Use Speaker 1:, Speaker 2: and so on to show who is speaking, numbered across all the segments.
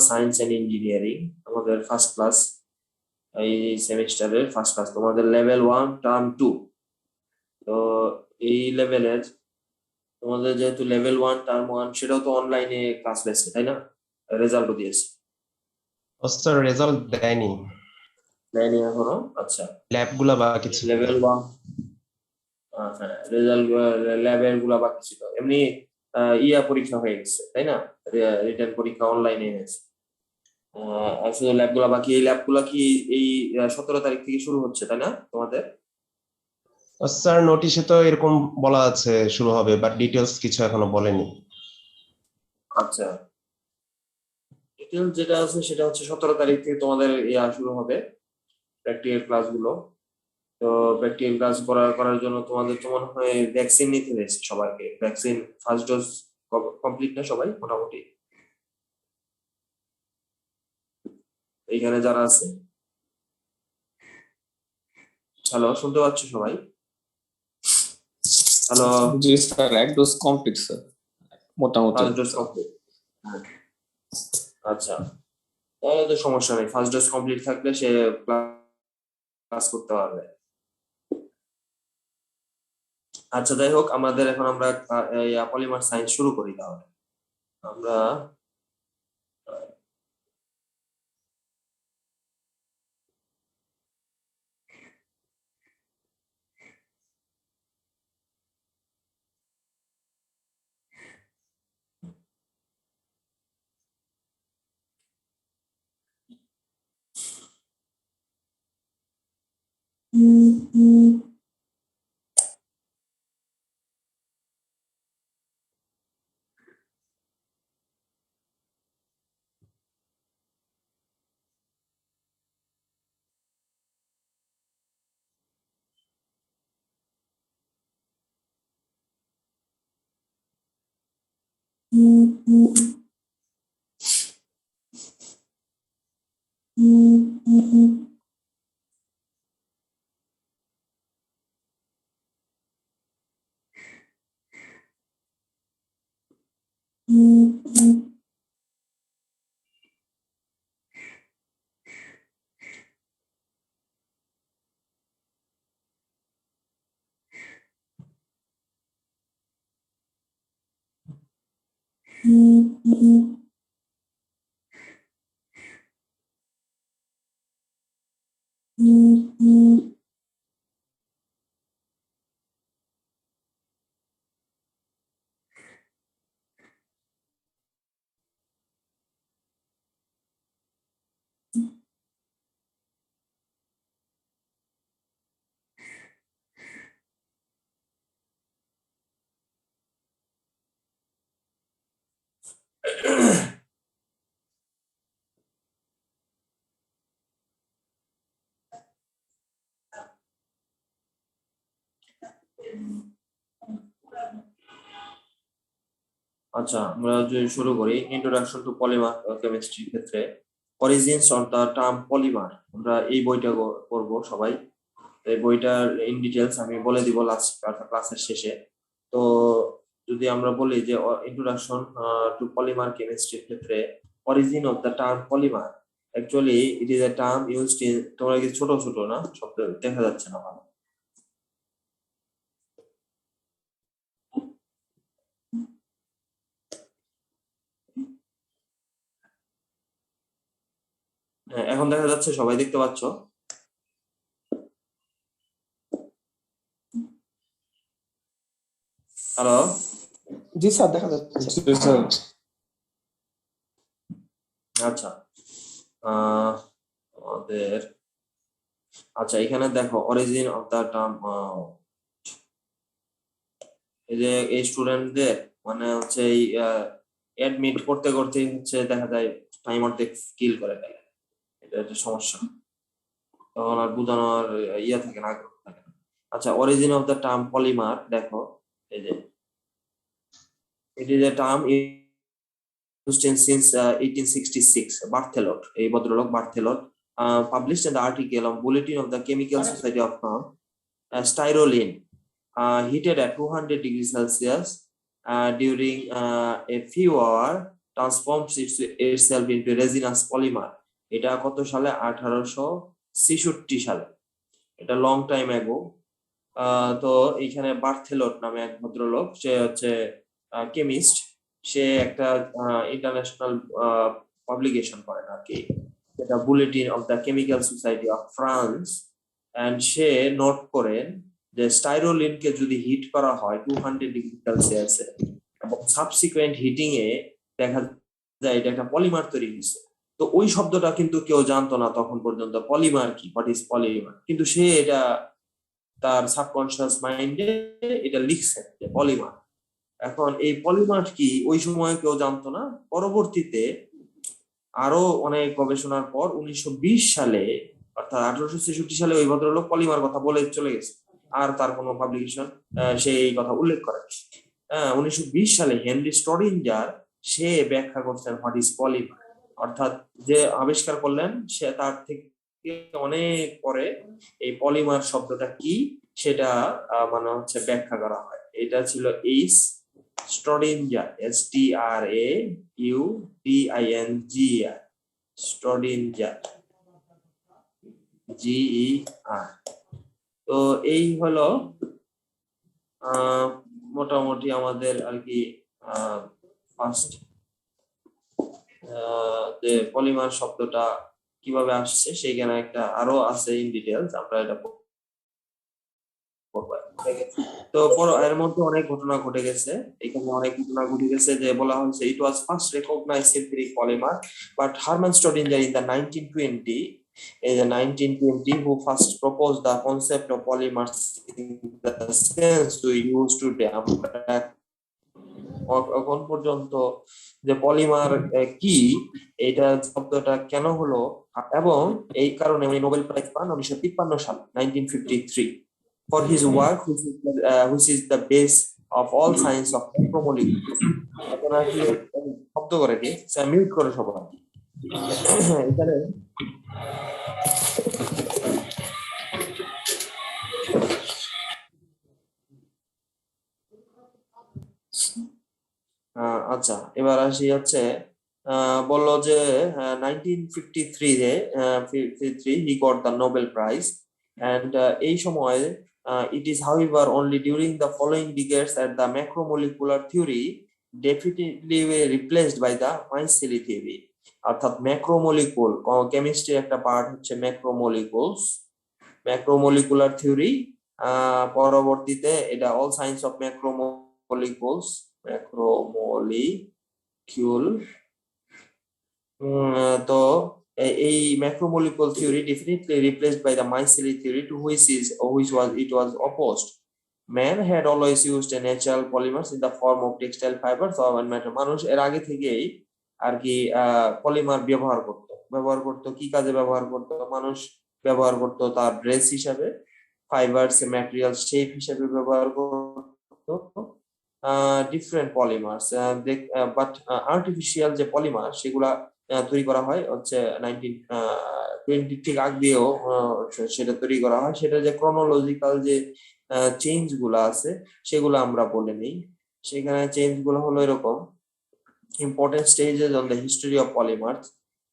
Speaker 1: Science and engineering আমাদের first class, এই সেমিস্টারের ফার্স্ট ক্লাস তোমাদের লেভেল 1 টার্ম 2। তো এই লেভেলের তোমাদের যেহেতু লেভেল 1 টার্ম 1 সেটাও তো অনলাইনে ক্লাস হয়েছে তাই না, রেজাল্টও দিয়েছে?
Speaker 2: স্যার রেজাল্ট দেয়নি,
Speaker 1: দেয়নি এখনো? আচ্ছা,
Speaker 2: ল্যাবগুলো বাকি ছিল।
Speaker 1: লেভেল 1 হ্যাঁ, রেজাল্ট ল্যাবের গুলা বাকি ছিল। এমনি ইয়া পরীক্ষা হয়ে গেছে তাই না, রিটেন পরীক্ষা অনলাইনে হয়েছে। শুধু ল্যাব গুলা বাকি। এই ল্যাব গুলা কি এই 17 তারিখ থেকে শুরু হচ্ছে তাই না তোমাদের?
Speaker 2: স্যার নোটিশে তো এরকম বলা আছে শুরু হবে, বাট ডিটেলস কিছু এখনো বলেনি।
Speaker 1: আচ্ছা, ডিটেলস যেটা আছে সেটা হচ্ছে 17 তারিখ থেকে তোমাদের ইয়া শুরু হবে, প্র্যাকটিক্যাল ক্লাস গুলো। তো প্র্যাকটিক্যাল ক্লাস করার জন্য তোমাদের তো মনে হয় ভ্যাকসিন নিতে হয়েছে সবাইকে। ভ্যাকসিন ফার্স্ট ডোজ কমপ্লিট না সবাই মোটামুটি এইখানে যারা আছে? হ্যালো, শুনতে পাচ্ছ সবাই? হ্যালো,
Speaker 3: জি স্যার, এক ডোজ কমপ্লিট স্যার, মোটামুটি।
Speaker 1: First dose complete? আচ্ছা, তাহলে তো সমস্যা নেই, ফার্স্ট ডোজ কমপ্লিট থাকলে সে ক্লাস করতে পারবে। আচ্ছা, যাই হোক, আমাদের এখন আমরা পলিমার সায়েন্স শুরু করি। তাহলে আমরা আচ্ছা, আমরা যদি শুরু করি ইন্ট্রোডাকশন টু পলিমার কেমিস্ট্রির ক্ষেত্রে origins of the term polymer, আমরা এই বইটা পড়বো সবাই। এই বইটার ইন ডিটেলস আমি বলে দিব লাস্ট ক্লাসের শেষে। তো যদি আমরা বলি যে ইন্ট্রোডাকশন টু পলিমার কেমিস্ট্রির ক্ষেত্রে origin of the term polymer, actually it is a term used in, তোমরা কি ছোট ছোট না শব্দ দেখা যাচ্ছে না ভালো? হ্যাঁ, এখন দেখা যাচ্ছে, সবাই দেখতে পাচ্ছ? হ্যালো,
Speaker 3: জি স্যার, দেখা যাচ্ছে।
Speaker 1: আচ্ছা, আমাদের আচ্ছা এখানে দেখো অরিজিন অফ দ্য টার্ম, এই যে এই স্টুডেন্টদের মানে হচ্ছে এই অ্যাডমিট করতে করতে হচ্ছে দেখা যায় টাইম অর্ধেক কিল করে ফেলে। এটা একটা সমস্যা, তখন আর বোঝানোর ইয়ে থাকে না, আগ্রহ থাকে না। আচ্ছা, origin of the term polymer দেখো, এই যে it is a term used in since 1866. Barthelot, এই ভদ্রলোক বার্থেলট, published an article on Bulletin of the Chemical Society of styrolene, heated at 200 degrees Celsius during a few hours transforms itself into resinous polymer. এটা কত সালে? 1866 সালে। এটা long time ago. তো এইখানে বার্থেলোট নামে এক ভদ্রলোক, সে হচ্ছে কেমিস্ট, সে একটা ইন্টারন্যাশনাল পাবলিকেশন করেন আর কি, এটা bulletin of the Chemical Society of France, and সে নোট করেন যে স্টাইরোলিনকে যদি হিট করা হয় 200 ডিগ্রি সেলসিয়াসে এবং সাবসিকুয়েন্ট হিটিং এ দেখা যায় এটা একটা পলিমার তৈরি হয়েছে। তো ওই শব্দটা কিন্তু কেউ জানতো না তখন পর্যন্ত, পলিমার কি, হোয়াট ইজ পলিমার, কিন্তু সে এটা তার সাবকনশিয়াস মাইন্ডে এটা লিখছে যে পলিমার। এখন এই পলিমার কি ওই সময় কেউ জানতো না। পরবর্তীতে আরো অনেক গবেষণার পর 1920 সালে, অর্থাৎ 1866 সালে ওই ভদ্রলোক পলিমার কথা বলে চলে গেছে, আর তার কোনো পাবলিকেশন সেই কথা উল্লেখ করে। 1920 সালে হেনরি স্ট্রডিঞ্জার সে ব্যাখ্যা করছেন হোয়াট ইজ পলিমার, অর্থাৎ যে আবিষ্কার করলেন সে তার থেকে অনেক পরে এই পলিমার শব্দটা কি সেটা মানে হচ্ছে ব্যাখ্যা করা হয়। এটা ছিল এইচ স্ট্রডিঞ্জার, STRAUDINGER, স্ট্রডিঞ্জার, GER। তো এই হলো মোটামুটি আমাদের আর কি ফার্স্ট যে পলিমার শব্দটা কিভাবে আসছে সেখানে একটা আরো আছে ইন ডিটেইলস, আমরা এটা পড়বো। তো এর মধ্যে অনেক ঘটনা ঘটে গেছে, এখানে অনেক ঘটনা ঘটে গেছে যে বলা হয়েছে it was first recognised synthetic polymer but Hermann Staudinger in the 1920 who first proposed the concept of polymers in the sense we use today. এখন পর্যন্ত যে পলিমার কি, এটা শব্দটা কেন হলো এবং এই কারণে উনি নোবেল প্রাইজ পান 1953 সালে 1953 for his work which is the base of all science of macromolecules. এখন আর কি শব্দ করে কি মিউট করে সবাই এখানে আচ্ছা, এবার আসি হচ্ছে বললো যে 1953 he got the Nobel Prize and এই সময় it is however only during the following decades that the macromolecular theory definitely replaced by the mycelium theory. অর্থাৎ ম্যাক্রোমলিকুল কেমিস্ট্রি একটা পার্ট হচ্ছে ম্যাক্রোমলিকুলার থিওরি, পরবর্তীতে এটা অল সায়েন্স অফ ম্যাক্রোমলিকুল তো এই macromolecule theory definitely replaced by the mycelium theory to which was opposed. Man had always used a natural polymers in the form of textile fibers or matter. মানুষ এর আগে থেকেই আর কি polymer ব্যবহার করত কি কাজে ব্যবহার করত? মানুষ ব্যবহার করত তার ড্রেস হিসাবে, ফাইবারস ম্যাটেরিয়াল শেপ হিসাবে ব্যবহার করত ডিফারেন্ট পলিমার্স, বাট আর্টিফিশিয়াল যে পলিমার সেগুলা তৈরি করা হয় হচ্ছে 1920 ঠিক আগ দিয়েও সেটা তৈরি করা হয়। সেটা যে ক্রোনোলজিক্যাল যে চেঞ্জ গুলা আছে সেগুলো আমরা বলে নেই। সেখানে চেঞ্জ গুলো হলো এরকম: important stages on the history of polymers.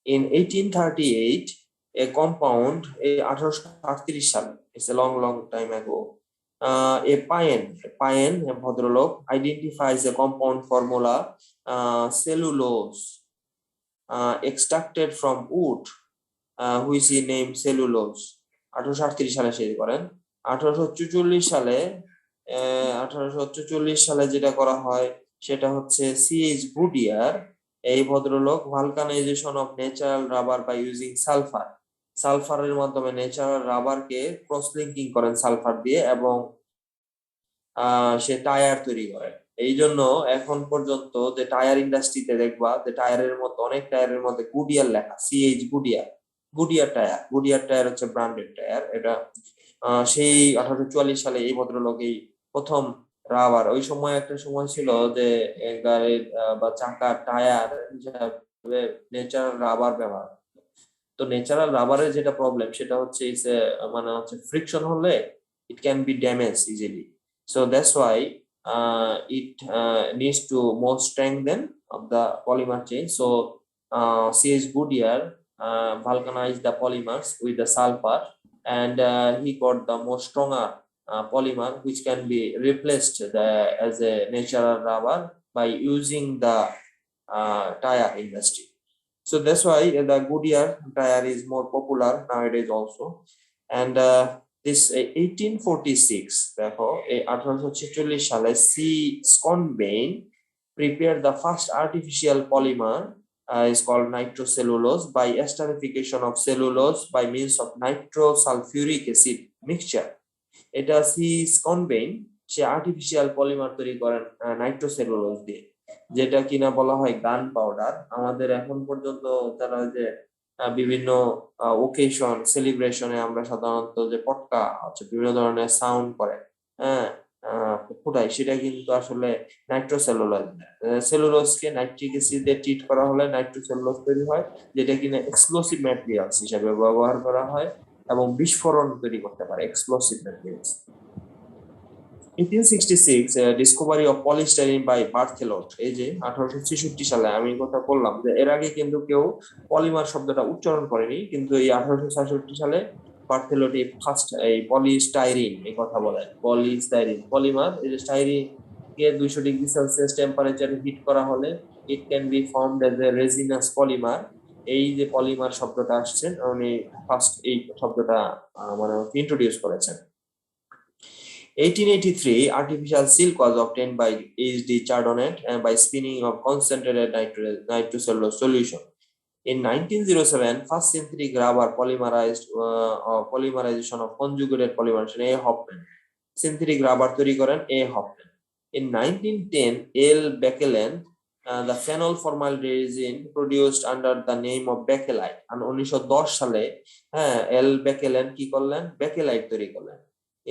Speaker 1: In 1838 a compound 1838 সালে, it's a long time ago, a Payen ভদ্রলোক identifies a compound formula cellulose extracted from wood which he named cellulose. 1838 সালে সে করেন। 1844 সালে যেটা করা হয় সেটা হচ্ছে C.H. Goodyear, এই ভদ্রলোক vulcanisation of natural rubber by using সালফারের মাধ্যমে ন্যাচারাল রাবারকে ক্রস লিঙ্কিং করেন সালফার দিয়ে এবং সে টায়ার তৈরি করেন। এই জন্য এখন পর্যন্ত যে টায়ার ইন্ডাস্ট্রিতে দেখবা যে টায়ারের মধ্যে অনেক টায়ারের মধ্যে গুডিয়ার লেখা, C.H. গুডিয়ার টায়ার হচ্ছে ব্র্যান্ডেড টায়ার। এটা সেই 1844 সালে এই ভদ্রলোক এই প্রথম রাবার, ওই সময় একটা সময় ছিল যে গাড়ির বা চাকার টায়ার হিসাবে ন্যাচারাল রাবার ব্যবহার। তো ন্যাচারাল রাবারের যেটা প্রবলেম সেটা হচ্ছে মানে হচ্ছে ফ্রিকশন হলে it can be damaged easily, so that's why it needs to more strengthen of the polymer chain. So C.H. Goodyear vulcanized the polymers with the sulfur, and he got the more stronger polymer which can be replaced as a natural rubber by using the tire industry. So that's why the Goodyear tire is more popular nowadays also. And this 1846, therefore, 1846 সালে C. Schonbein prepared the first artificial polymer is called nitrocellulose by esterification of cellulose by means of nitrosulfuric acid mixture. এটা C স্কনবেইন সে artificial polymer তৈরি করেন নাইট্রোসেলুলোজ দিয়ে, যেটা কিনা বলা হয় গান পাউডার। আমাদের এখন পর্যন্ত যারা যে বিভিন্ন ওকেশন সেলিব্রেশনে আমরা সাধারণত যে পটকা হচ্ছে বিভিন্ন ধরনের সাউন্ড করে হ্যাঁ ফুটাই, সেটা কিন্তু আসলে নাইট্রোসেলুলোজ। সেলুলোজকে নাইট্রিক অ্যাসিড দিয়ে ট্রিট করা হলে নাইট্রোসেলুলোজ তৈরি হয়, যেটা কিনা এক্সপ্লোসিভ ম্যাটেরিয়ালস হিসেবে ব্যবহার করা হয় এবং বিস্ফোরণ তৈরি করতে পারে, explosive materials. 1866 discovery of polystyrene by Berthelot. এই যে 1866 সালে আমি কথা বললাম যে এর আগে কিন্তু কেউ পলিমার শব্দটা উচ্চারণ করেনি, কিন্তু এই 1866 সালে বার্থেলোট এই ফার্স্ট এই পলিস্টাইরিন এই কথা বলে। পলিস্টাইরিন পলিমার, এই যে স্টাইরিন কে 200 ডিগ্রি সেলসিয়াস টেম্পারেচারে হিট করা হলে it can be formed as a রেজিনাস polymer. এই যে পলিমার শব্দটা আসছে উনি ফার্স্ট এই শব্দটা মানে ইন্ট্রোডিউস করেছেন। 1883 artificial silk was obtained by H.D. Chardonnay by spinning of concentrated nitrocellulose solution. In 1907, first synthetic rubber polymerization of conjugated polymerization A. Hoffman. Synthetic rubber তৈরি করেন A. Hoffman. In 1910, L. Becquelin the phenol formaldehyde resin produced under the name of Beckelite. And 1910 সালে L. Becquelin কি করলেন? Beckelite তৈরি করলেন।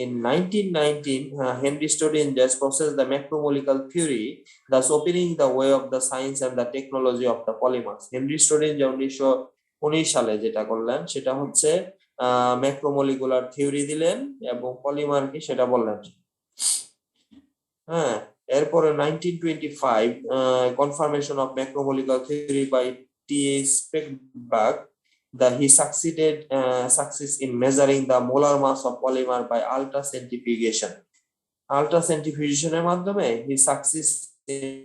Speaker 1: In 1919, Henry Studinges processed the macromolecular theory, thus opening the way of the science and the technology of the polymers. Henry Studinges 1919 সালে যেটা করলেন সেটা হচ্ছে ম্যাক্রোমোলিকুলার থিওরি দিলেন এবং পলিমার কি সেটা বললেন। হ্যাঁ, এরপরে 1925 confirmation of macromolecular theory by T.H. Speckberg. He success in measuring the molar mass of polymer by ultracentrifugation. Ultracentrifugation এর মাধ্যমে he success in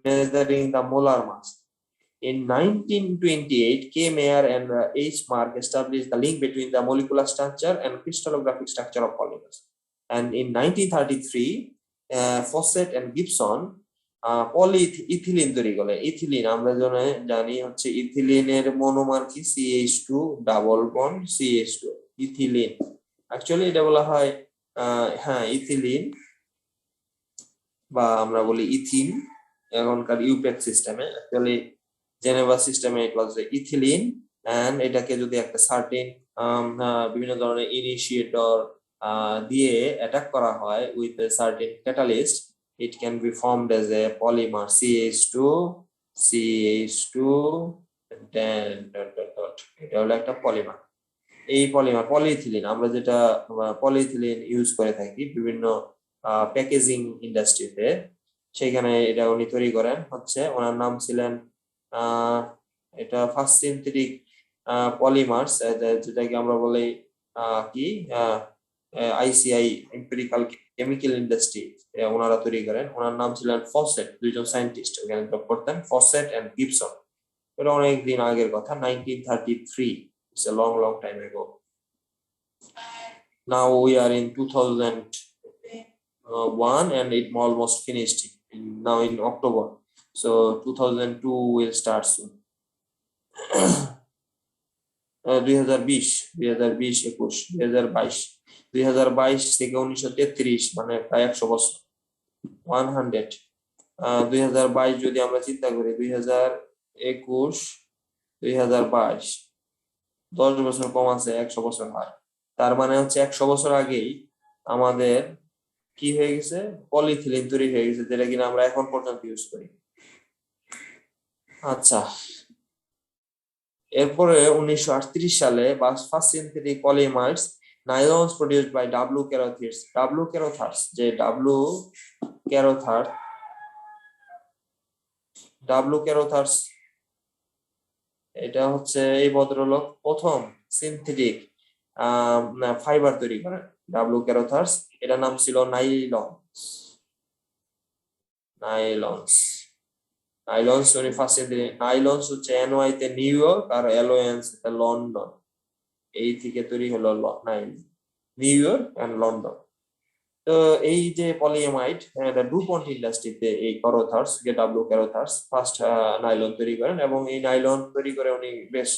Speaker 1: measuring the molar mass. In 1928, K. Mayer and H. Mark established the link between the molecular structure and crystallographic structure of polymers. And in 1933, Fawcett and Gibson polyethylene তৈরি করে। Ethylene আমরা জানি হচ্ছে ইথিলিনের monomer কি CH2 double bond CH2 ethylene. Actually এটা বলা হয় হ্যাঁ ইথিলিন বা আমরা বলি ইথিন এখনকার ইউপেক সিস্টেমে। অ্যাকচুয়ালি জেনেভা সিস্টেমে ইট ওয়াজ ইথিলিন, এন্ড এটাকে যদি একটা সার্টেন বিভিন্ন ধরনের ইনিশিয়েটর দিয়ে অ্যাটাক করা হয় with a certain catalyst, it can be formed as a polymer CH2 and then এটা হলো একটা পলিমার। এই পলিমার পলিইথিলিন আমরা যেটা পলিইথিলিন ইউজ করে থাকি বিভিন্ন প্যাকেজিং ইন্ডাস্ট্রিতে, সেখানে এটা উনি তৈরি করেন হচ্ছে ওনার নাম ছিলেন এটা ফার্স্ট সিনথেটিক পলিমার্স যেটাকে আমরা বলি কি ICI এম্পিরিক্যাল কেমিক্যাল ইন্ডাস্ট্রি ওনারা তৈরি করেন। ওনার নাম ছিলেন ফসেট, দুইজন সায়েন্টিস্ট ওখানে জব করতেন, ফসেট এন্ড গিবসন। এটা অনেক দিন আগের কথা, 1933, it's a long time ago. Now we are in 2001 and it almost finished now in October, so 2002 will start soon. 2022 থেকে 1933 মানে প্রায় 100 বছর 100 2022 যদি আমরা চিন্তা করি 2021 2022 10 বছর কম আছে 100 বছর হয়, তার মানে হচ্ছে 100 বছর আগেই আমাদের কি হয়ে গেছে পলিইথিলিন তৈরি হয়ে গেছে, যেটা কিনা আমরা এখন পর্যন্ত ইউজ করি। আচ্ছা, এরপরে 1938 সালে first synthetic polymers nylons produced by W. Carothers যে W. Carothers ডাব্লু ক্যারোথার্স, এটা হচ্ছে এই ভদ্রলোক প্রথম সিনথেটিক ফাইবার তৈরি করেন। ডাব্লু ক্যারোথার্স, এটার নাম ছিল নাইলনস। নাইলনস নাইলনস উনি ফার্স্টে নাইলনস হচ্ছে NY তে নিউ ইয়র্ক আর LONS লন্ডন, এই থেকে তৈরি হলো নিউ ইয়র্ক এন্ড লন্ডন। তো এই যে পলিএমাইড, ডুপন্ট ইন্ডাস্ট্রিতে এই ক্যারোথার্স, ডাব্লু ক্যারোথার্স ফার্স্ট নাইলন তৈরি করেন, এবং এই নাইলন তৈরি করে উনি বেশ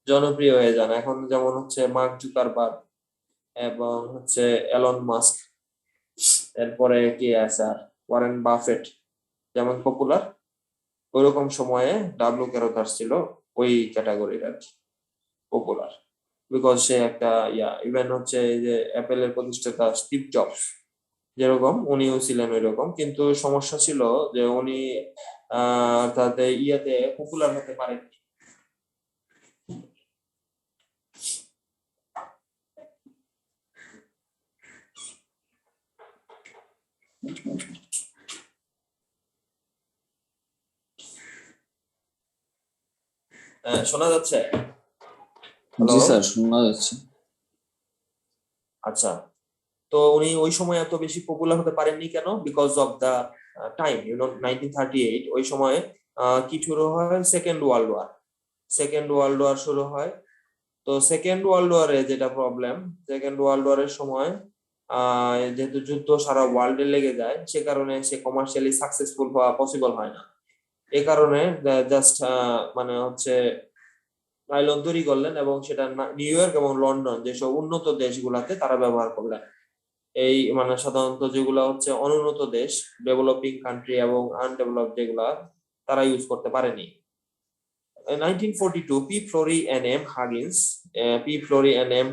Speaker 1: জনপ্রিয় হয়ে যান। এখন যেমন হচ্ছে মার্ক জুকারবার্গ এবং হচ্ছে এলন মাস্ক, এরপরে কি আছে আর ওয়ারেন বাফেট যেমন পপুলার, ওইরকম সময়ে ডাব্লু ক্যারোথার্স ছিল ওই ক্যাটাগরির আর কি পপুলার, বিকজ সে একটা ইভেন হচ্ছে এই যে অ্যাপেলের প্রতিষ্ঠাতা স্টিভ জবস যেরকম উনিও ছিলেন ওই রকম, কিন্তু সমস্যা ছিল যে উনি তাতে ইয়াতে পপুলার হতে পারেন। শোনা যাচ্ছে?
Speaker 3: জি স্যার, শোনা যাচ্ছে।
Speaker 1: আচ্ছা, তো উনি ওই সময় এত বেশি পপুলার হতে পারেননি কেন? বিকজ অফ দা টাইম, 1938 ওই সময়ে কি শুরু হয়, second world war. Second world war শুরু হয়। তো সেকেন্ড ওয়ার্ল্ড ওয়ারে যেটা প্রবলেম, সেকেন্ড ওয়ার্ল্ড ওয়ারের সময় যেহেতু যুদ্ধ সারা ওয়ার্ল্ডে লেগে যায়, সে কারণে সে কমার্শিয়ালি সাকসেসফুল হওয়া পসিবল হয় না। এ কারণে জাস্ট মানে হচ্ছে নাইলন তৈরি করলেন, এবং সেটা নিউ ইয়র্ক এবং লন্ডন যেসব উন্নত দেশগুলাতে তারা ব্যবহার করলেন। এই মানে সাধারণত যেগুলা হচ্ছে অনুন্নত দেশ, ডেভেলপিং কান্ট্রি এবং আনডেভেলপড যেগুলা, তারা ইউজ করতে পারেনি। 1942, P. Flory and M.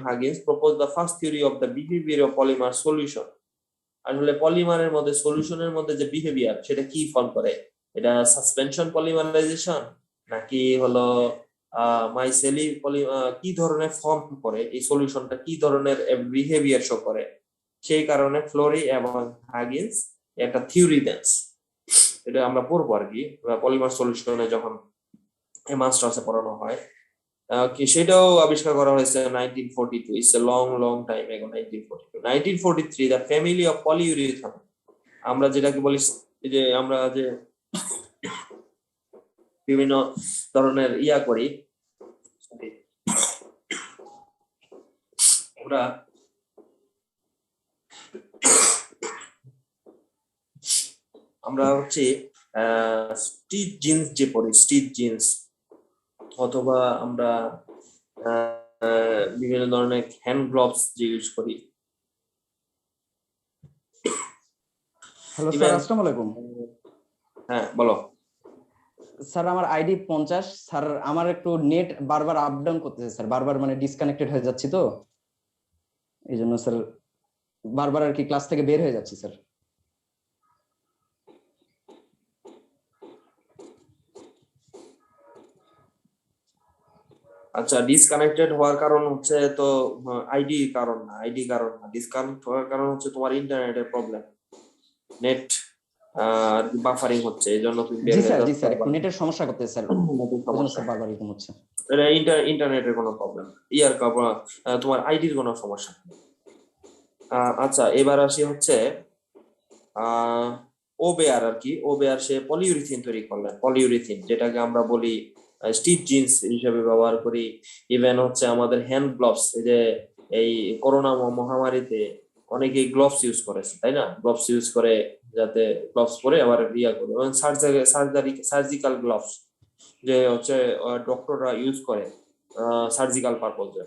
Speaker 1: Huggins proposed the first theory of the behavior of polymer solution. আসলে পলিমারের মধ্যে, সলিউশনের মধ্যে যে বিহেভিয়ার, সেটা কি ফর্ম করে, এটা সাসপেনশন পলিমারাইজেশন নাকি হলো মাইসেলি কি ধরনের ফর্ম করে, এই সলিউশনটা কি ধরনের বিহেভিয়ার শো করে, সেই কারণে ফ্লোরি এবং হাগিন্স একটা থিওরি দেন। এটা আমরা পড়বো আর কি পলিমার সলিউশনে যখন মাস্টার্সে পড়ানো হয়। কি সেটাও আবিষ্কার করা হয়েছে 1942, ইটস এ লং টাইম এগো। 1943 দ্য ফ্যামিলি অফ পলিইউরেথান, আমরা যেটাকে বলি যে আমরা যে বিভিন্ন ধরনের করি, আমরা হচ্ছে স্টিচ জিন্স যে পরি, স্টিচ জিন্স, অথবা আমরা বিভিন্ন ধরনের হ্যান্ড গ্লোভস যে ইউজ করি।
Speaker 4: হ্যালো স্যার, আসসালামু আলাইকুম।
Speaker 1: হ্যাঁ বলো।
Speaker 4: স্যার আমার আইডি 50। স্যার আমার একটু নেট বারবার আপ ডাউন করতেছে স্যার, বারবার মানে ডিসকানেক্টেড হয়ে যাচ্ছি, তো এই জন্য স্যার বারবার আর কি ক্লাস থেকে বের হয়ে যাচ্ছি স্যার।
Speaker 1: আচ্ছা, ডিসকানেক্টেড হওয়ার কারণ হচ্ছে তো আইডি কারণ না, ডিসকানেক্ট হওয়ার কারণ হচ্ছে তোমার ইন্টারনেটের প্রবলেম, নেট বাফারিং হচ্ছে, এইজন্য তুমি বের হয়ে যাচ্ছ।
Speaker 4: জি স্যার, একটু নেটের সমস্যা করতেছে স্যার, ওজন্য স্যার বারবার এরকম হচ্ছে।
Speaker 1: এটা ইন্টারনেটের কোনো প্রবলেম, তোমার আইডির কোনো সমস্যা নেই। আচ্ছা, এবার আসি হচ্ছে ওবেয়ার আর কি। ওবেয়ার সে পলিইউরিথিন তৈরি করলেন, পলিইউরিথিন যেটাকে আমরা বলি স্টিচ জিন্স হিসেবে ব্যবহার করি। ইভেন হচ্ছে আমাদের হ্যান্ড গ্লোভস, এই যে এই করোনা মহামারীতে অনেকেই গ্লোভস ইউজ করেছে, তাই না? গ্লোভস ইউজ করে, যাতে গ্লোভস পরে আবার করে, সার্জিক্যাল গ্লোভস যে হচ্ছে ডক্টররা ইউজ করে সার্জিক্যাল পারপোজে,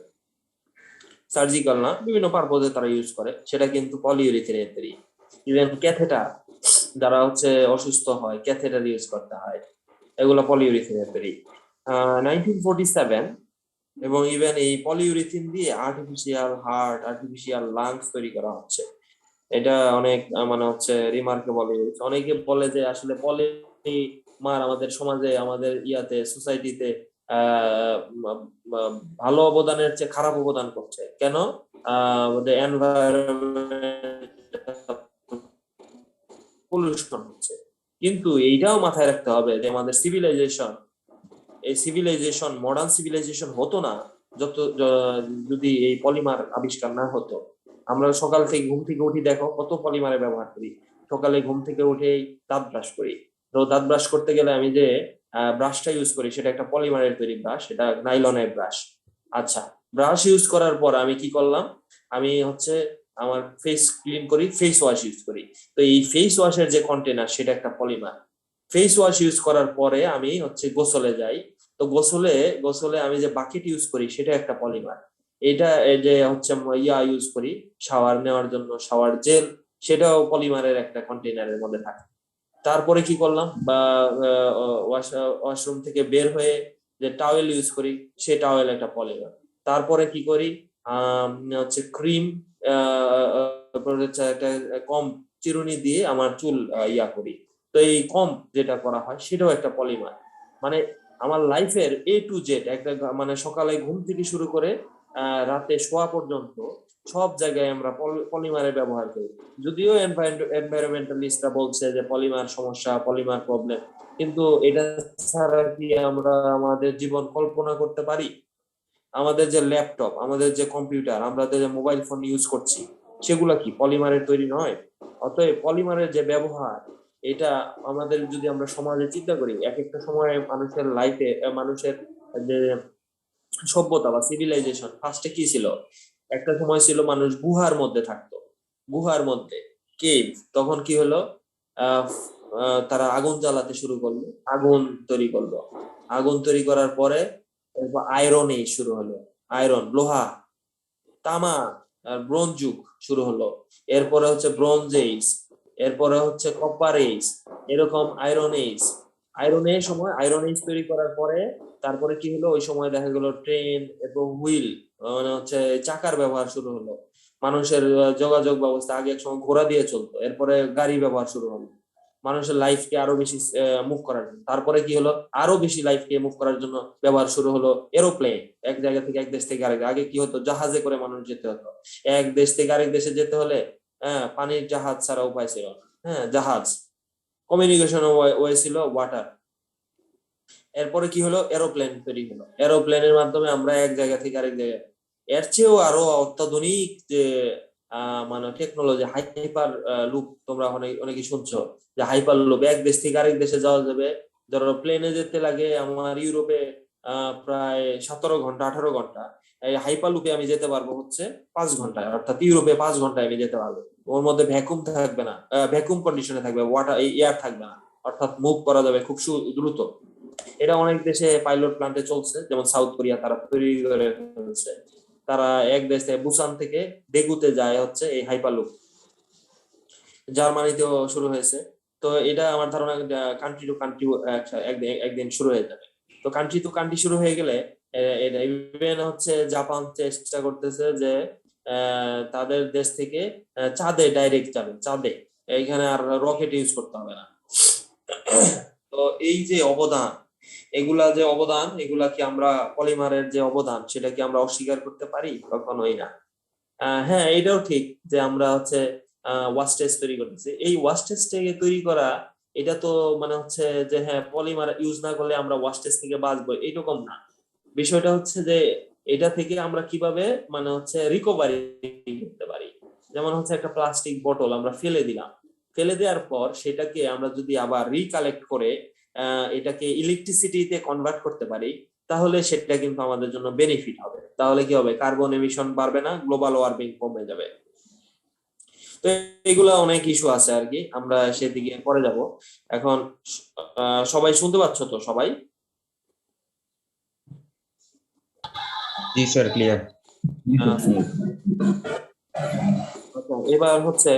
Speaker 1: সার্জিক্যাল না, বিভিন্ন পারপোজে তারা ইউজ করে, সেটা কিন্তু পলিইউরিথিনের তৈরি। ইভেন ক্যাথেটার, যারা হচ্ছে অসুস্থ হয়, ক্যাথেটার ইউজ করতে হয়, এগুলো পলিইউরিথিনের তৈরি। 1947, এবং ইভেন এই পলিইউরিথিন দিয়ে আর্টিফিশিয়াল হার্ট, আর্টিফিশিয়াল লাংস তৈরি করা হচ্ছে। এটা অনেক মানে হচ্ছে রিমার্কেবল। অনেকে বলে যে আসলে পলিমার আমাদের সমাজে, আমাদের সোসাইটিতে ভালো অবদানের চেয়ে খারাপ অবদান করছে। কেন? এনভায়রনমেন্ট পলিউশন হচ্ছে, কিন্তু এইটাও মাথায় রাখতে হবে যে আমাদের সিভিলাইজেশন, এই সিভিলাইজেশন, মডার্ন সিভিলাইজেশন হতো না যদি এই পলিমার আবিষ্কার না হতো। আমরা সকাল থেকে ঘুম থেকে উঠি, দেখো কত পলিমারের ব্যবহার করি। সকালে ঘুম থেকে উঠেই দাঁত ব্রাশ করি, তো দাঁত ব্রাশ করতে গেলে আমি যে ব্রাশটা ইউজ করি সেটা একটা পলিমারের তৈরি ব্রাশ, এটা নাইলনের ব্রাশ। আচ্ছা, ব্রাশ ইউজ করার পর আমি কি করলাম, আমি হচ্ছে আমার ফেস ক্লিন করি, ফেস ওয়াশ ইউজ করি। তো এই ফেস ওয়াশের যে কন্টেনার সেটা একটা পলিমার। ফেস ওয়াশ ইউজ করার পরে আমি হচ্ছে গোসলে যাই, তো গোসলে আমি যে বাকেট ইউজ করি সেটা একটা পলিমার। এটা এই যে হচ্ছে ইউজ করি শাওয়ার নেওয়ার জন্য, শাওয়ার জেল, সেটাও পলিমারের একটা কন্টেনারের মধ্যে থাকে। তারপরে কি করলাম, বা ওয়াশরুম থেকে বের হয়ে যে টাওয়েল ইউজ করি, সে টাওয়েল একটা পলিমার। তারপরে কি করি, হচ্ছে ক্রিম, একটা কম চিরুনি দিয়ে আমার চুল করি, তো এই কম যেটা করা হয় সেটাও একটা পলিমার। মানে আমার লাইফের A to Z একটা, মানে সকালে ঘুম থেকে শুরু করে রাতে শোয়া পর্যন্ত সব জায়গায় আমরা পলিমারের ব্যবহার করি। যদিও এনভায়রনমেন্টালিস্টরা বলছে যে পলিমার সমস্যা, পলিমার প্রবলেম, কিন্তু এটা ছাড়া কি আমরা আমাদের জীবন কল্পনা করতে পারি? আমাদের যে ল্যাপটপ, আমাদের যে কম্পিউটার, আমরা যে মোবাইল ফোন ইউজ করছি, সেগুলা কি পলিমারের তৈরি নয়? অতএব পলিমারের যে ব্যবহার, এটা আমাদের যদি আমরা সমাজে চিন্তা করি, এক একটা সময় মানুষের লাইফে, মানুষের যে সভ্যতা বা সিভিলাইজেশন, ফার্স্টে কি ছিল? একটা সময় ছিল মানুষ গুহার মধ্যে থাকতো, গুহার মধ্যে, কেভ। তখন কি হলো, তারা আগুন জ্বালাতে শুরু করলো, আগুন তৈরি করলো। আগুন তৈরি করার পরে আয়রন এজ শুরু হলো, আয়রন, লোহা, তামা, ব্রোঞ্জ যুগ শুরু হলো। এরপরে হচ্ছে ব্রোঞ্জ এজ, এরপরে হচ্ছে কপার এজ, এরকম আয়রন এজ। আয়রন এজ তৈরি করার পরে তারপরে কি হলো, ওই সময় দেখা গেল ট্রেন এবং হুইল, মানে হচ্ছে চাকার ব্যবহার শুরু হলো। মানুষের যোগাযোগ ব্যবস্থা, আগে এক সময় ঘোড়া দিয়ে চলতো, এরপরে গাড়ি ব্যবহার শুরু হলো মানুষের লাইফকে আরো বেশি মুভ করার জন্য। তারপরে কি হলো, আরো বেশি লাইফকে মুভ করার জন্য ব্যবহার শুরু হলো এরোপ্লেন। এক জায়গা থেকে এক দেশ থেকে আরেক, আগে কি হতো, জাহাজে করে মানুষ যেতে হতো। এক দেশ থেকে আরেক দেশে যেতে হলে পানির জাহাজ ছাড়া উপায় ছিল না। জাহাজ, কমিউনিকেশন ওয়ে ছিল ওয়াটার। এরপরে কি হলো, এরোপ্লেন তৈরি হলো, এরোপ্লেনের মাধ্যমে আমরা এক জায়গা থেকে আরেক জায়গায়। এর চেয়েও আরো অত্যাধুনিক যে মানে টেকনোলজি, হাইপার লুপ, তোমরা অনেকে শুনছো যে হাইপার লুপ, এক দেশ থেকে আরেক দেশে যাওয়া যাবে। ধরো প্লেনে যেতে লাগে আমার ইউরোপে প্রায় 17 ঘন্টা 18 ঘন্টা, এই হাইপার লুপে আমি যেতে পারবো হচ্ছে 5 ঘন্টায়, অর্থাৎ ইউরোপে 5 ঘন্টায় আমি যেতে পারবো। ওর মধ্যে ভ্যাকুম থাকবে না, ভ্যাকুম কন্ডিশনে থাকবে, ওয়াটার এয়ার থাকবে না, অর্থাৎ মুভ করা যাবে খুব দ্রুত। এটা অনেক দেশে পাইলট প্ল্যান্টে চলছে, যেমন সাউথ কোরিয়া, তারা তৈরি করে ফেলছে। তারা এক দেশে বুসান থেকে ডেগুতে যায় হচ্ছে এই হাইপারলুপ। জার্মানিতেও শুরু হয়েছে। তো এটা আমার ধারণা কান্ট্রি টু কান্ট্রি একদিন শুরু হয়ে যাবে। তো কান্ট্রি টু কান্ট্রি শুরু হয়ে গেলে এটা ইভেন হচ্ছে জাপান চেষ্টা করতেছে যে তাদের দেশ থেকে চাঁদে ডাইরেক্ট যাবে, চাঁদে, এইখানে আর রকেট ইউজ করতে হবে না। তো এই যে অবদান, এগুলা কি আমরা পলিমারের যে অবদান সেটা কি আমরা অস্বীকার করতে পারি? কখনোই না। হ্যাঁ, এটাও ঠিক যে আমরা হচ্ছে ওয়াস্টেজ তৈরি করতেছি। এই ওয়াস্টেজ থেকে তৈরি করা, এটা তো মানে হচ্ছে যে হ্যাঁ, পলিমার ইউজ না করলে আমরা ওয়াস্টেজ থেকে বাঁচবো এরকম না। বিষয়টা হচ্ছে যে এটা থেকে আমরা কিভাবে মানে হচ্ছে রিকভারি করতে পারি। যেমন হচ্ছে একটা প্লাস্টিক বোতল আমরা ফেলে দিলাম, ফেলে দেওয়ার পর সেটাকে আমরা যদি আবার রিকালেক্ট করে এটাকে ইলেকট্রিসিটিতে কনভার্ট করতে পারি, তাহলে সেটা কিন্তু আমাদের জন্য বেনিফিট হবে। তাহলে কি হবে, কার্বন এমিশন বাড়বে না, গ্লোবাল ওয়ার্মিং কমে যাবে। তো এগুলা অনেক ইস্যু আছে আর কি, আমরা সেদিকে পরে যাব। এখন সবাই শুনতে পাচ্ছ তো সবাই?
Speaker 2: জি স্যার, ক্লিয়ার।
Speaker 1: এবার হচ্ছে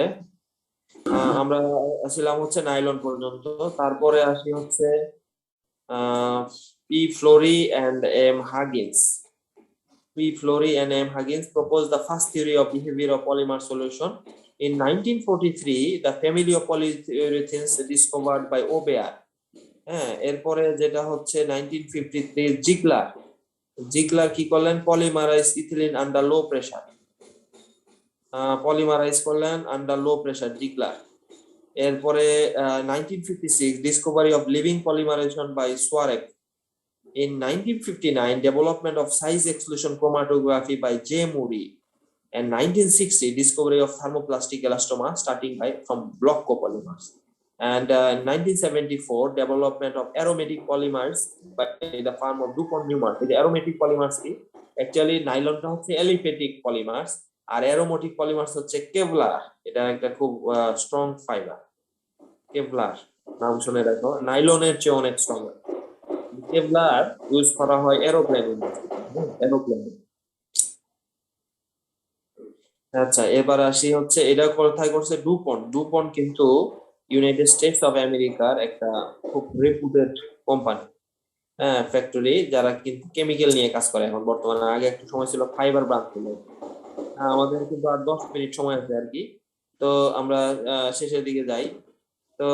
Speaker 1: আমরা আসলাম হচ্ছে নাইলন পর্যন্ত, তারপরে আসি হচ্ছে P. Flory and M. Huggins. P. Flory and M. Huggins proposed the first theory of behavior of polymer solution. In 1943, the family of polyurethanes discovered by Obear. এরপরে যেটা হচ্ছে 1953 জিগলার কি করলেন, polymerise ethylene under low pressure, polymerise করলেন under low pressure জিগলার। এরপরে 1956 discovery of living polymerization by Swarek. In 1959 development of size exclusion chromatography by J. Moody. And 1960 discovery of thermoplastic elastomer starting from block copolymers. And 1974 development of aromatic polymers by the firm of DuPont Newman. The aromatic polymers কি actually nylon টা হচ্ছে aliphatic polymers আর aromatic polymers হচ্ছে Kevlar, এটা একটা খুব strong fibre. Kevlar নাম শুনে রাখো, নাইলনের চেয়ে অনেক স্ট্রং। Kevlar ইউজ করা হয় এরোপ্লেন এরোপ্লেন। আচ্ছা, এবার আসি হচ্ছে এটা কোথায় করছে, ডুপন্ট। ডুপন্ট কিন্তু ইউনাইটেড স্টেটস অফ আমেরিকার একটা খুব রেপুটেড কোম্পানি, হ্যাঁ, ফ্যাক্টরি, যারা কিন্তু কেমিক্যাল নিয়ে কাজ করে এখন বর্তমানে। আগে একটা সময় ছিল ফাইবার ব্রাঞ্চ ছিল। আমাদের কিন্তু আর 10 মিনিট সময় আছে আর কি, তো আমরা শেষের দিকে যাই। তো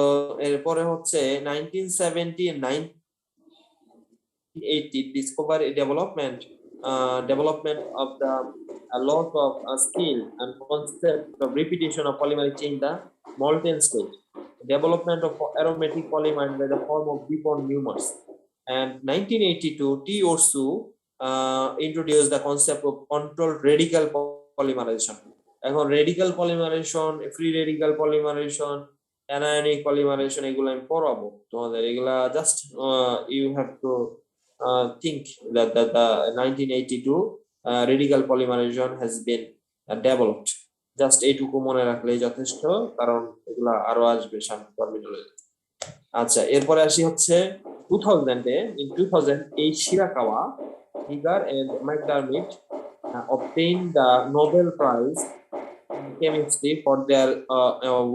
Speaker 1: এরপরে হচ্ছে 1970 1980 discovery development of the laws of skill and concept of repetition of polymer change the molten state, development of aromatic polymer by the form of DuPont Newmars. And 1982 T. Orsu introduced the concept of controlled radical polymerization. এখন radical polymerisation, free radical polymerisation, anionic polymerisation, এগুলো আমি পড়াবো তোমাদের। এগুলা just you have to think that the 1982 radical polymerization has been developed. Just এইটুকু মনে রাখলেই যথেষ্ট, কারণ এগুলা আরো আসবে সামনে টার্মিনোলজি। আচ্ছা, এরপরে আসি হচ্ছে 2000 Shirakawa, Higar and McDermott obtained the Nobel Prize in chemistry for their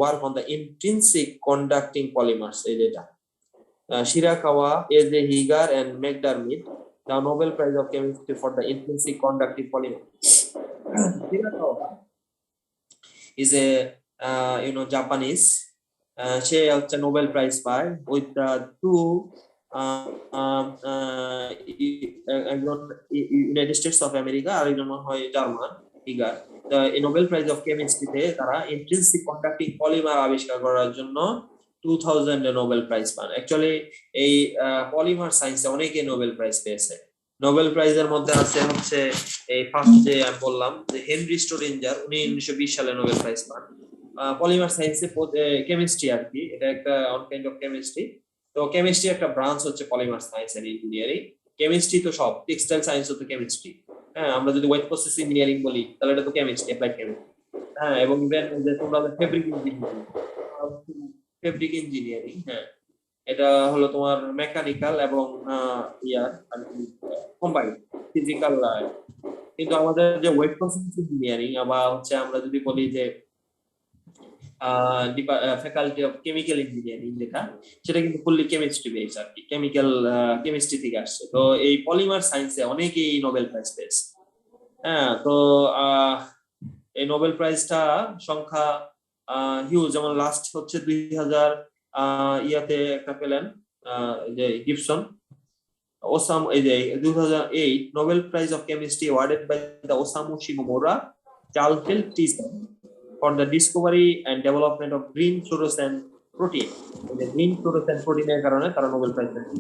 Speaker 1: work on the intrinsic conducting polymers. এই যেটা Shirakawa, A.J. Higar and McDermott the Nobel Prize of Chemistry for the intrinsic conductive polymer. Shirakawa is a Japanese. সে হচ্ছে Nobel prize পায় with the two একজন United states of America আর একজন হয় German, হিগার। এই Nobel prize of কেমিস্ট্রিতে তারা intrinsic conducting polymer আবিষ্কার করার জন্য 2000 নোবেল প্রাইজ পান। অ্যাকচুয়ালি এই পলিমার সায়েন্সে অনেকে নোবেল প্রাইজ পেয়েছে। নোবেল প্রাইজের মধ্যে আছে হচ্ছে এই ফার্স্ট যে আমি বললাম যে হেনরি স্টোরিঞ্জার, উনি 1920 সালে নোবেল প্রাইজ পান পলিমার সায়েন্সে, কেমিস্ট্রি আর কি, এটা একটা অন কাইন্ড অফ কেমিস্ট্রি। তো কেমিস্ট্রি একটা ব্রাঞ্চ হচ্ছে polymer science and engineering. Chemistry তো সব, টেক্সটাইল সায়েন্স তো কেমিস্ট্রি, হ্যাঁ। আমরা যদি ওয়েট প্রসেস ইঞ্জিনিয়ারিং বলি তাহলে এটা তো কেমিস্ট্রি, অ্যাপ্লাইড কেমিস্ট্রি, হ্যাঁ। এবং ইভেন যে তোমরা ফেব্রিক ইঞ্জিনিয়ারিং, ফেব্রিক ইঞ্জিনিয়ারিং, হ্যাঁ, এটা হলো তোমার মেকানিক্যাল এবং ইয়ার আর কি কম্বাইন্ড ফিজিক্যাল। কিন্তু আমাদের যে ওয়েট প্রসেস ইঞ্জিনিয়ারিং বা হচ্ছে আমরা যদি বলি যে ফ্যাকাল্টি অফ কেমিক্যাল ইঞ্জিনিয়ারিং, যেটা সেটা কিন্তু ফুললি কেমিস্ট্রি বেস আর কি, কেমিক্যাল কেমিস্ট্রি থেকে আসছে। তো এই পলিমার সায়েন্সে অনেকেই নোবেল প্রাইজ পেয়েছে, হ্যাঁ। তো এই নোবেল প্রাইজটা সংখ্যা হিউজ, যেমন লাস্ট হচ্ছে 2000 ইয়াতে একটা পেলেন যে গিবসন ওসাম, এই যে 2008 Nobel prize of chemistry awarded by the Osamu Shimomura চার্লটেল Tsien for the discovery and development of green fluorescent protein. The green fluorescent protein এর কারণে তারা নোবেল প্রাইজ পেয়েছে,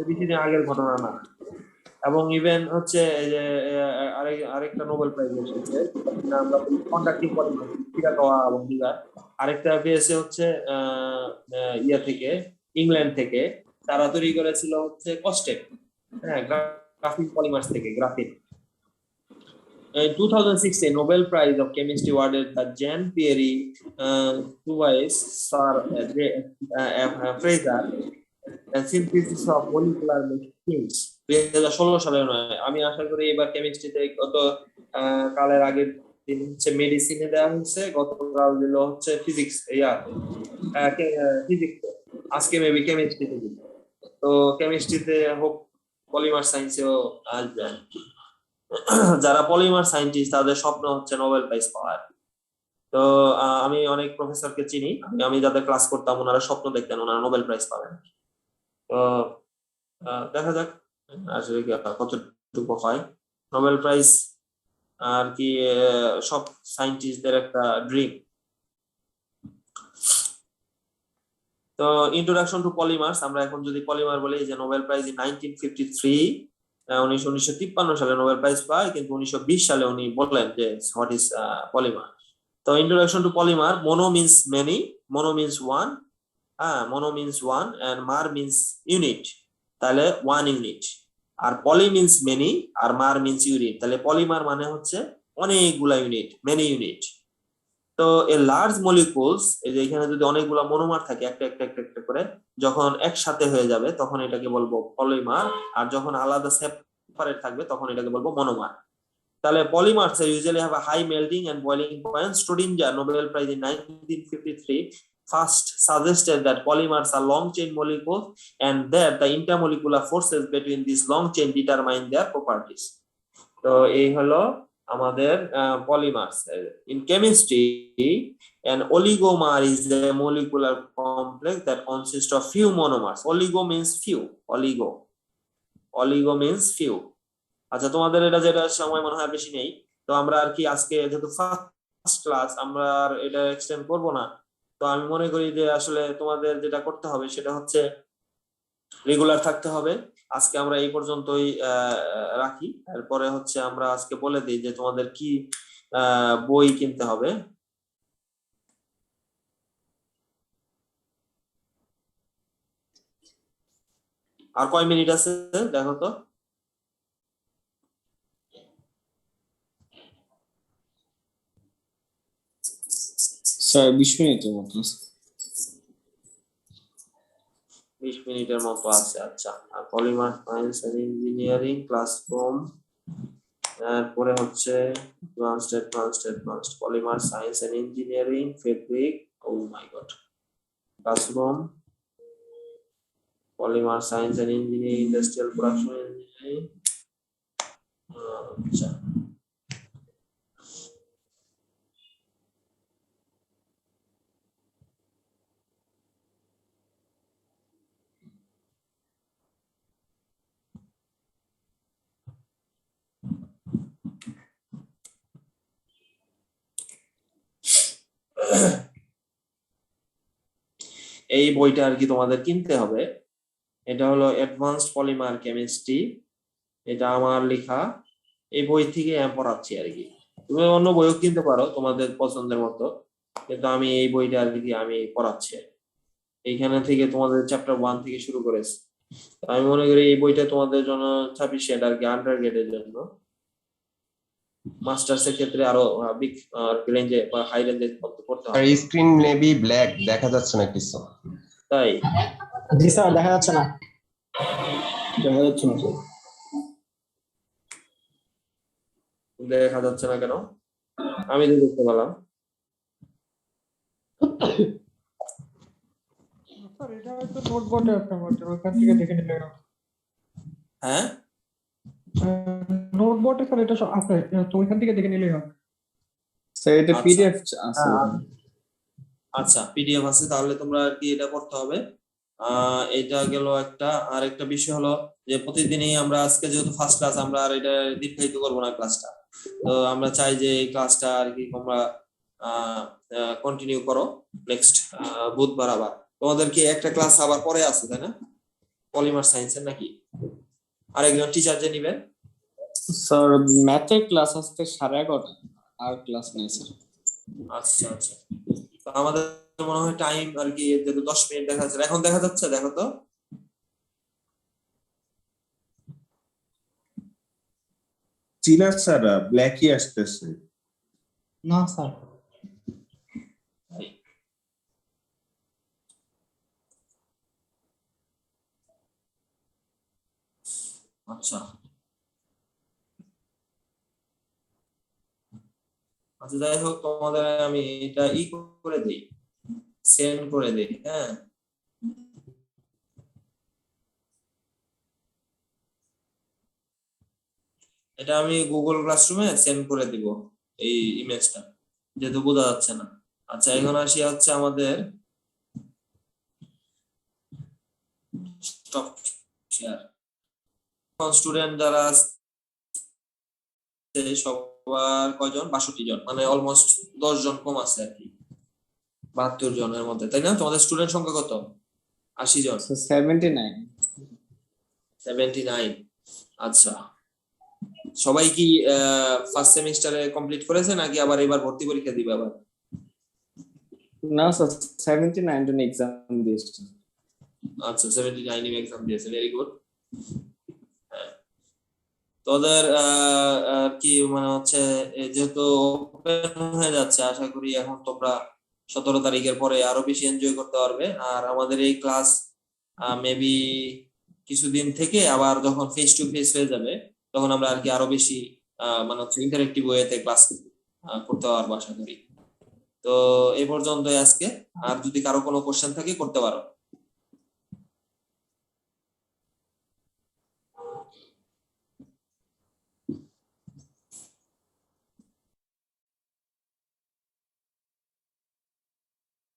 Speaker 1: বেশি দিন আগের ঘটনা না। এবং ইভেন হচ্ছে যে আরেকটা নোবেল প্রাইজ এসেছে আমরা কন্ডাক্টিং পলিমার, শিরাকাওয়া এবং হিগার। আরেকটা পেয়েছে হচ্ছে ইয়া থেকে, ইংল্যান্ড থেকে, তারা তৈরি করেছিল হচ্ছে কস্টেপ, হ্যাঁ, গ্রাফিন পলিমার্স থেকে, graphene. In 2006, a Nobel Prize of Chemistry awarded the Jean Pierre Cuvier Fraser and synthesis of molecular machines 2016 সালে নয়। আমি আশা করি এবার কেমিস্ট্রিতে গত কালের আগের দিন হচ্ছে মেডিসিনে দেওয়া হচ্ছে, গতকাল দিল হচ্ছে ফিজিক্স, ফিজিক্স, আজকে মেবি কেমিস্ট্রিতে দিল। তো কেমিস্ট্রিতে হোক, পলিমার সায়েন্সেও আসবে। যারা পলিমার সায়েন্টিস্ট তাদের স্বপ্ন হচ্ছে নোবেল প্রাইজ পাওয়ার। তো আমি অনেক প্রফেসরকে চিনি, আমি যাদের ক্লাস করতাম ওনারা স্বপ্ন দেখতেন ওনারা নোবেল প্রাইজ পাবেন। তো দেখা যাক আসলে কতটুকু হয় নোবেল প্রাইজ আর কি, সব সায়েন্টিস্টদের একটা ড্রিম। তো ইন্ট্রোডাকশন টু পলিমার্স, আমরা এখন যদি পলিমার বলি, যে নোবেল প্রাইজ ইন 1953, 1953 সালে নোবেল প্রাইজ পায়, কিন্তু 1920 সালে উনি বললেন যে হোয়াট ইজ পলিমার। তো introduction to polymer, mono means many, mono means one, mono means one and mer means unit, তাহলে ওয়ান ইউনিট। আর পলি মিন্স মেনি, আর মার মিন্স ইউনিট, তাহলে পলিমার মানে হচ্ছে অনেকগুলা ইউনিট, মেনি ইউনিট। তো a large molecules, এই যে এখানে যদি অনেকগুলা মনোমার থাকে একটা একটা একটা একটা করে, যখন একসাথে হয়ে যাবে তখন এটাকে বলবো পলিমার, আর যখন আলাদা সেপারেট থাকবে তখন এটাকে বলবো মনোমার। তাহলে polymers usually have a high melting and boiling point. Staudinger Nobel prize in 1953 first suggested that polymers are long chain molecules and that the intermolecular forces between these long chain determine their properties. তো এই হলো আমাদের polymers. In chemistry, an oligomer is a molecular complex that consists of few monomers. Oligo means few, oligo means few. আচ্ছা, তোমাদের এটা যেটা সময় মনে হয় বেশি নেই, তো আমরা আর কি আজকে যেহেতু ফার্স্ট ক্লাস, আমরা আর এটা এক্সটেন্ড করব না। তো আমি মনে করি যে আসলে তোমাদের যেটা করতে হবে সেটা হচ্ছে রেগুলার থাকতে হবে। আজকে আমরা এই পর্যন্তই রাখি, এরপরে হচ্ছে আমরা আজকে বলে দিই যে তোমাদের কি বই কিনতে হবে। আর কয় মিনিট আছে দেখো তো?
Speaker 3: স্যার 20 মিনিটের মতো আছে।
Speaker 1: 20 মিনিটের মতো আছে। আচ্ছা, আর polymer science and engineering classroom, এরপরে হচ্ছে advanced polymer science and engineering fabric, oh my god, classroom, polymer science and engineering industrial production engineering. আচ্ছা, এই বইটা আর কি তোমাদের কিনতে হবে। এটা হলো অ্যাডভান্সড পলিমার কেমিস্ট্রি, এটা আমার লেখা। এই বই থেকে আমি পড়াচ্ছি আর কি। তুমি অন্য বইও কিনতে পারো তোমাদের পছন্দের মতো, কিন্তু আমি এই বইটা আর কি আমি পড়াচ্ছি। এইখানে থেকে তোমাদের চ্যাপ্টার 1 থেকে শুরু করেছি। আমি মনে করি এই বইটা তোমাদের জন্য সাফিসিয়েন্ট আর কি, আন্ডার গ্রেডের জন্য। মাস্টার্স এর ক্ষেত্রে আরো বিগ রেঞ্জে বা হাই রেঞ্জে পড়তে
Speaker 2: আর
Speaker 1: হবে।
Speaker 2: স্ক্রিন মেবি ব্ল্যাক, দেখা যাচ্ছে না কিছু।
Speaker 1: তাই
Speaker 5: জি স্যার, দেখা যাচ্ছে না।
Speaker 3: দেখা যাচ্ছে না স্যার।
Speaker 1: দেখা যাচ্ছে না কেন? আমি তো দেখতে পেলাম।
Speaker 5: স্যার এটা হয়তো নোটবোর্ডে আপনার মধ্যে, ওখান থেকে দেখে নিলে।
Speaker 1: হ্যাঁ,
Speaker 5: নোটবোর্ডে স্যার এটা আছে, তো ওইখান থেকে দেখে নিলেই হবে।
Speaker 3: স্যার এটা
Speaker 1: আচ্ছা।
Speaker 3: পিডিএফ আছে।
Speaker 1: আচ্ছা, পিডিএফ আছে, তাহলে তোমরা আর কি এটা করতে হবে। এটা গেল একটা। আর একটা বিষয় হলো যে প্রতিদিনই আমরা, আজকে যেহেতু ফার্স্ট ক্লাস, আমরা আর এটা দীর্ঘায়িত করবো না ক্লাসটা। তো আমরা চাই যে এই ক্লাসটা আর কি তোমরা কন্টিনিউ করো নেক্সট বুধবার। আবার তোমাদের কি একটা ক্লাস আবার পরে আছে, তাই না? পলিমার সায়েন্সের নাকি আরেকজন টিচার যে নিবেন?
Speaker 3: স্যার ম্যাথের ক্লাস আসতে 11:30, আর ক্লাস নেই স্যার।
Speaker 1: আচ্ছা আচ্ছা, তো আমাদের মনে হয় টাইম আর কি 10 মিনিট দেখা যাচ্ছে। এখন দেখা যাচ্ছে? দেখো তো।
Speaker 6: চীনা স্যার ব্ল্যাকই আসতেছে।
Speaker 5: না স্যার,
Speaker 1: আচ্ছা আচ্ছা, যাই হোক, তোমাদের আমি এটা করে দিই, সেন্ড করে দিই। হ্যাঁ, এটা আমি গুগল ক্লাসরুমে সেন্ড করে দিব এই ইমেজটা, যেহেতু বোঝা যাচ্ছে না। আচ্ছা, এখন আসি হচ্ছে আমাদের স্টপ শেয়ার। স্টুডেন্ট যারা আছে সবার কয়জন? 62 জন, মানে অলমোস্ট 10 জন কম আছে আর কি, 72 জনের মধ্যে, তাই না? তোমাদের স্টুডেন্ট সংখ্যা কত? 80 জন,
Speaker 3: 79।
Speaker 1: 79। আচ্ছা, সবাই কি ফার্স্ট সেমিস্টারে কমপ্লিট করেছে নাকি আবার এবার ভর্তি পরীক্ষা দিবে আবার?
Speaker 3: না স্যার, 79 জন এক্সাম দিয়েছে।
Speaker 1: আচ্ছা, 79 এর এক্সাম দিয়েছে, ভেরি গুড। তোদের কি মানে হচ্ছে যেহেতু ওপেন হয়ে যাচ্ছে, আশা করি এখন তোমরা 17 তারিখের পরে আরো বেশি এনজয় করতে পারবে। আর আমাদের এই ক্লাস মেবি কিছুদিন থেকে আবার যখন ফেস টু ফেস হয়ে যাবে, তখন আমরা আর কি আরো বেশি মানে হচ্ছে ইন্টারেক্টিভ ওয়েতে ক্লাস করতে পারবো আশা করি। তো এই পর্যন্ত আজকে, আর যদি কারো কোনো কোশ্চেন থাকে করতে পারো।